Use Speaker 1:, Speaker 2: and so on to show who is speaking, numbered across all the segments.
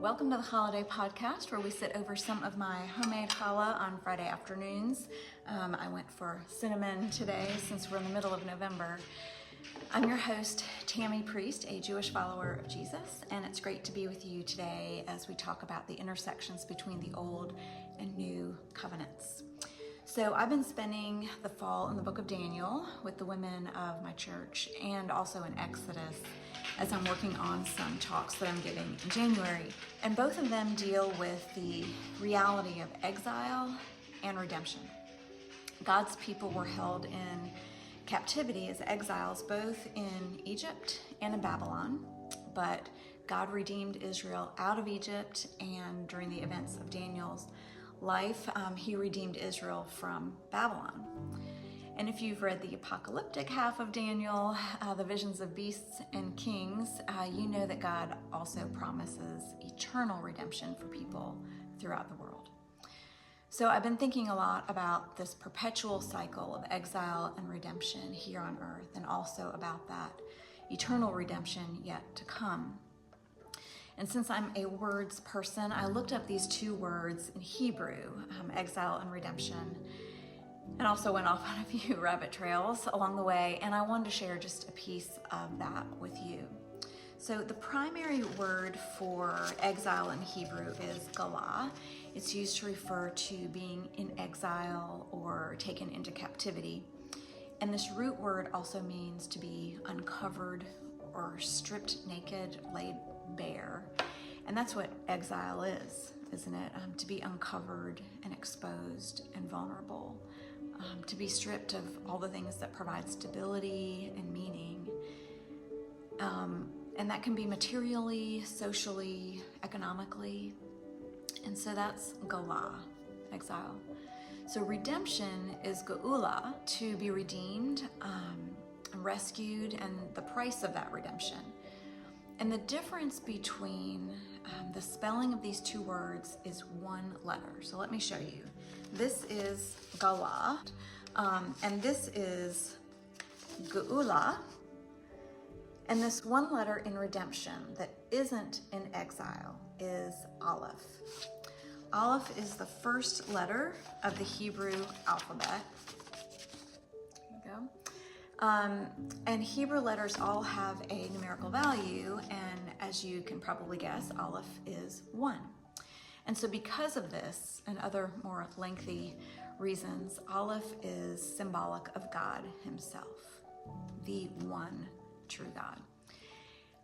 Speaker 1: Welcome to the Holiday Podcast, where we sit over some of my homemade challah on Friday afternoons. I went for cinnamon today since we're in the middle of November. I'm your host, Tammy Priest, a Jewish follower of Jesus, and it's great to be with you today as we talk about the intersections between the Old and New Covenants. So I've been spending the fall in the book of Daniel with the women of my church and also in Exodus as I'm working on some talks that I'm giving in January. And both of them deal with the reality of exile and redemption. God's people were held in captivity as exiles both in Egypt and in Babylon, but God redeemed Israel out of Egypt, and during the events of Daniel's life, he redeemed Israel from Babylon. And if you've read the apocalyptic half of Daniel, the visions of beasts and kings, you know that God also promises eternal redemption for people throughout the world. So I've been thinking a lot about this perpetual cycle of exile and redemption here on earth, and also about that eternal redemption yet to come. And since I'm a words person, I looked up these two words in Hebrew, exile and redemption, and also went off on a few rabbit trails along the way, and I wanted to share just a piece of that with you. So the primary word for exile in Hebrew is galah. It's used to refer to being in exile or taken into captivity. And this root word also means to be uncovered or stripped naked, laid bare. And that's what exile is, isn't it? To be uncovered and exposed and vulnerable. To be stripped of all the things that provide stability and meaning. And that can be materially, socially, economically. And so that's galah, exile. So redemption is geula, to be redeemed, rescued, and the price of that redemption. And the difference between the spelling of these two words is one letter. So let me show you. This is galah, and this is geula. And this one letter in redemption that isn't in exile is aleph. Aleph is the first letter of the Hebrew alphabet. There you go. And Hebrew letters all have a numerical value, and as you can probably guess, aleph is 1. And so because of this and other more lengthy reasons, aleph is symbolic of God himself, the one true God.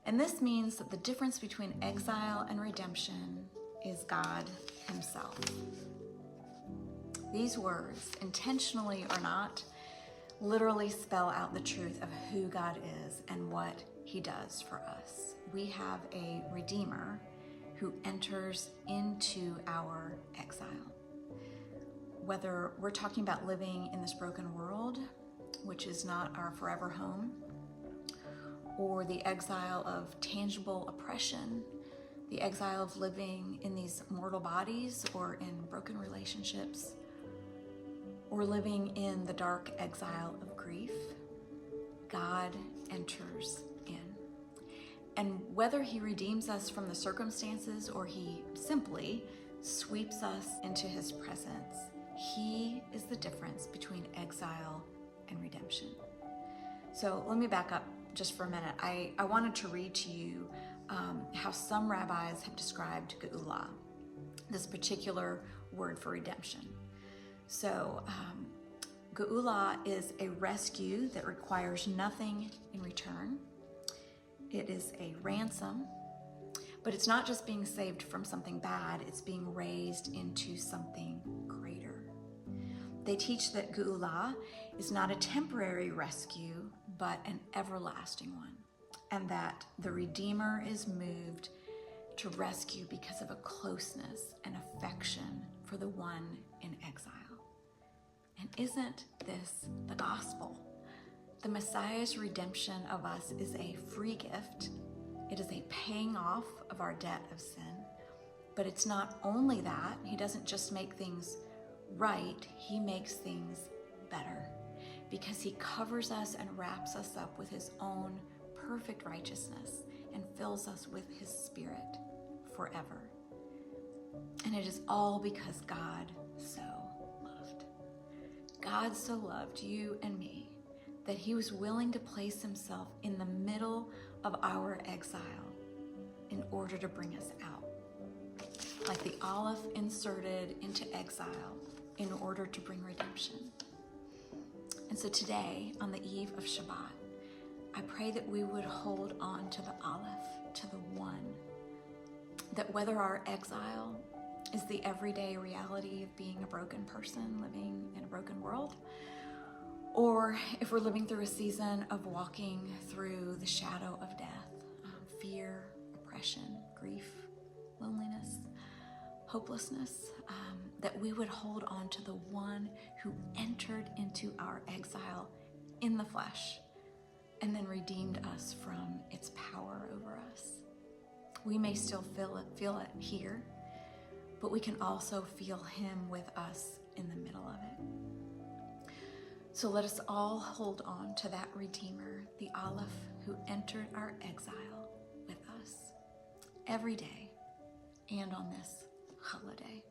Speaker 1: And this means that the difference between exile and redemption is God himself. These words, intentionally or not, literally spell out the truth of who God is and what he does for us. We have a Redeemer who enters into our exile. Whether we're talking about living in this broken world, which is not our forever home, or the exile of tangible oppression, the exile of living in these mortal bodies or in broken relationships, or living in the dark exile of grief, God enters in. And whether he redeems us from the circumstances or he simply sweeps us into his presence, he is the difference between exile and redemption. So let me back up just for a minute. I wanted to read to you how some rabbis have described geula, this particular word for redemption. So geula is a rescue that requires nothing in return. It is a ransom, but it's not just being saved from something bad, it's being raised into something greater. They teach that geula is not a temporary rescue, but an everlasting one, and that the Redeemer is moved to rescue because of a closeness and affection for the one in exile. And isn't this the gospel? The Messiah's redemption of us is a free gift. It is a paying off of our debt of sin. But it's not only that. He doesn't just make things right, he makes things better, because he covers us and wraps us up with his own perfect righteousness and fills us with his Spirit forever. And it is all because God so loved. God so loved you and me that he was willing to place himself in the middle of our exile in order to bring us out. Like the olive inserted into exile in order to bring redemption. And so today, on the eve of Shabbat, I pray that we would hold on to the olive, to the one, that whether our exile is the everyday reality of being a broken person living in a broken world, or if we're living through a season of walking through the shadow of death, fear, oppression, grief, loneliness, hopelessness, that we would hold on to the one who entered into our exile in the flesh and then redeemed us from its power over us. We may still feel it here, but we can also feel him with us in the middle of it. So let us all hold on to that Redeemer, the olive who entered our exile with us every day and on this holiday.